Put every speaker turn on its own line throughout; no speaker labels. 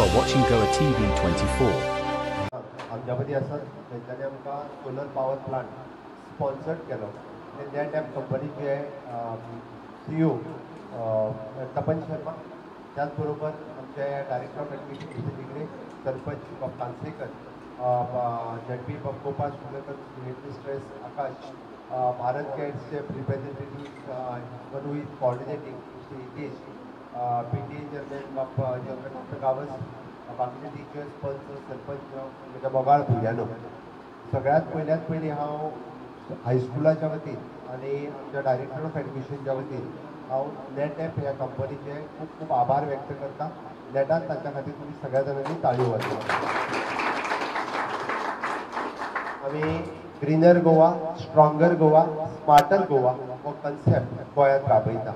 are watching Goa TV 24.
आमच्या मदीं आसात तेंच्यांनी आमकां सोलर पावर प्लांट स्पॉन्सर्ड केलो. नेट ॲप कंपनीचे CEO तपन शर्मा, त्याच बरोबर आमचे director of admission degree sarpanch Kansekar, ZP Gopal Shuklakar, headmistress Akash, Bharat गेट्सचे representative one who is coordinating Hitesh, PTA chairman doctor Gavas, बाकीचे टिचर्स, पंच, सरपंच, म्हज्या मोगाळ भुरग्यांनो, सगळ्यात पयली हांव हायस्कुलाच्या वतीन आनी आमच्या डायरेक्टर ऑफ एडमिशनच्या वतीन हांव नेट ॲप ह्या कंपनीचे खूब खूब आभार व्यक्त करता. नेटान तांच्या खातीर तुमी सगळ्या जाणांनी ताळयो वाजवा. आमी greener Goa, stronger Goa, smarter Goa हो कन्सेप्ट गोंयांत राबयता.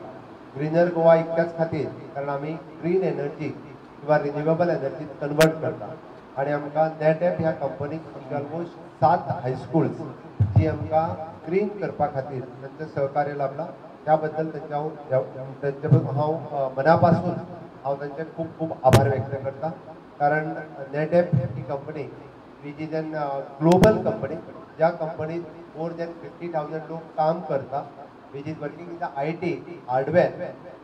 ग्रीनर गोवा इतक्याच खातीर कारण आमी ग्रीन एनर्जी किंवा रिन्युएबल एनर्जीत कन्वर्ट करता आनी आमकां नेट ॲप ह्या कंपनीक ऑलमोस्ट 7 हायस्कूल्स जी आमकां ग्रीन करपा खातीर तांचें सहकार्य लाभलां. त्या बद्दल त्यांचे हांव मनापासून तांचे खूब खूब आभार व्यक्त करता. कारण net app he company which is an global company, ज्या कंपनीत मोर दॅन 50,000 लोक काम करता, which is working in the IT hardware.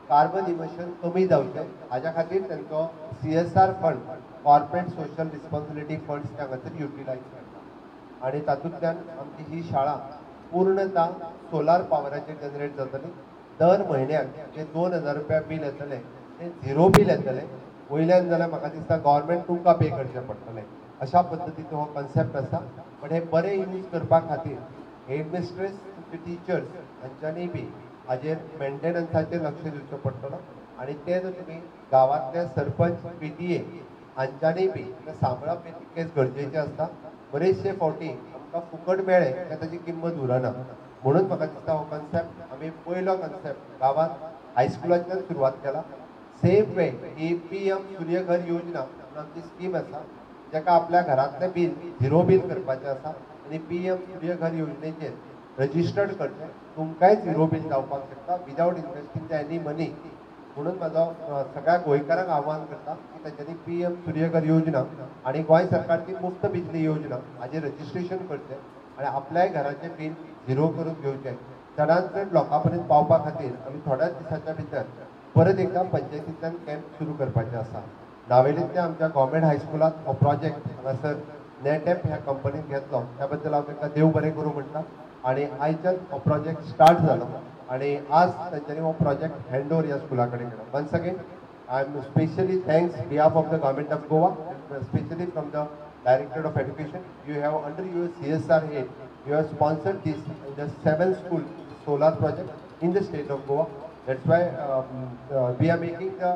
Carbon emission कमी जावचें हाज्या खातीर तांचो CSR fund, corporate social responsibility funds त्या खातीर युटिलायज करता आनी तातूंतल्यान आमची ही शाळा पूर्णता सोलार पावराचेर जनरेट जातली. दर म्हयन्याक जे 2,000 रुपया बील येतले ते झिरो बील येतले. वयल्यान जाल्यार म्हाका दिसता गव्हर्मेंट तुमकां पे करचें पडटलें. अशा पद्दतीचो हो कन्सेप्ट आसा. पण हे बरें यूज करपा खातीर हेडमिस्ट्रेस, टिचर्स हांच्यांनी बी हाजेर मेंटेनन्साचेर लक्ष दिवचें पडटलो आनी ते जर तुमी गांवांतले सरपंच, PTA हांच्यांनी बी ते सांबाळप हे तितकेच गरजेचें आसता. बरेचशे फावटी आमकां फुकट मेळ्ळें काय ताची किंमत उरना. म्हणून म्हाका दिसता हो कन्सेप्ट आमी पयलो कन्सेप्ट गांवांत हायस्कुलांतल्यान सुरवात केला. सेम वे ही PM सूर्यघर योजना आमची स्कीम आसा जाका आपल्या घरांतलें बील झिरो बील करपाचें आसा आनी PM सूर्यघर योजनेचेर रजिस्टर्ड करचें. तुमकांय झिरो बील जावपाक शकता विदावट इन्वेस्टींग एनी मनी. म्हणून म्हाजो सगळ्या गोंयकारांक आव्हान करता की तांच्यांनी PM सूर्यघर योजना आनी गोंय सरकारची मुफ्त बिजली योजना हाजेर रजिस्ट्रेशन करचें आनी आपल्याय घराचें बील झिरो करून घेवचें. चडांत चड लोकां पर्यंत पावपा खातीर आमी थोड्याच दिसाच्या भितर परत एकदा पंचायतींतल्यान कॅम्प सुरू करपाचें आसा. नावेलींतल्या आमच्या गव्हर्मेंट हायस्कुलांत हो प्रोजेक्ट हांगासर नेट ॲप ह्या कंपनीन घेतलो त्या बद्दल हांव तांकां देव बरें करूं म्हणटा. आनी आयच्यान हो प्रोजेक्ट स्टार्ट जालो आनी आज तांच्यांनी हो प्रोजेक्ट हँड ओवर ह्या स्कुला कडेन केलो. Once again I am specially thanks behalf of the government of Goa, specially from the director of education. You have under your CSR head you have sponsored this in the 7 school solar project in the state of Goa. That's why we are making the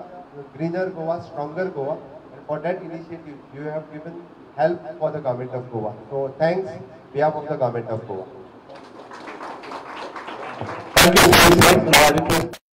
greener Goa, stronger Goa, and for that initiative you have given help for the government of Goa. So thanks behalf of the government of Goa.
Thank you.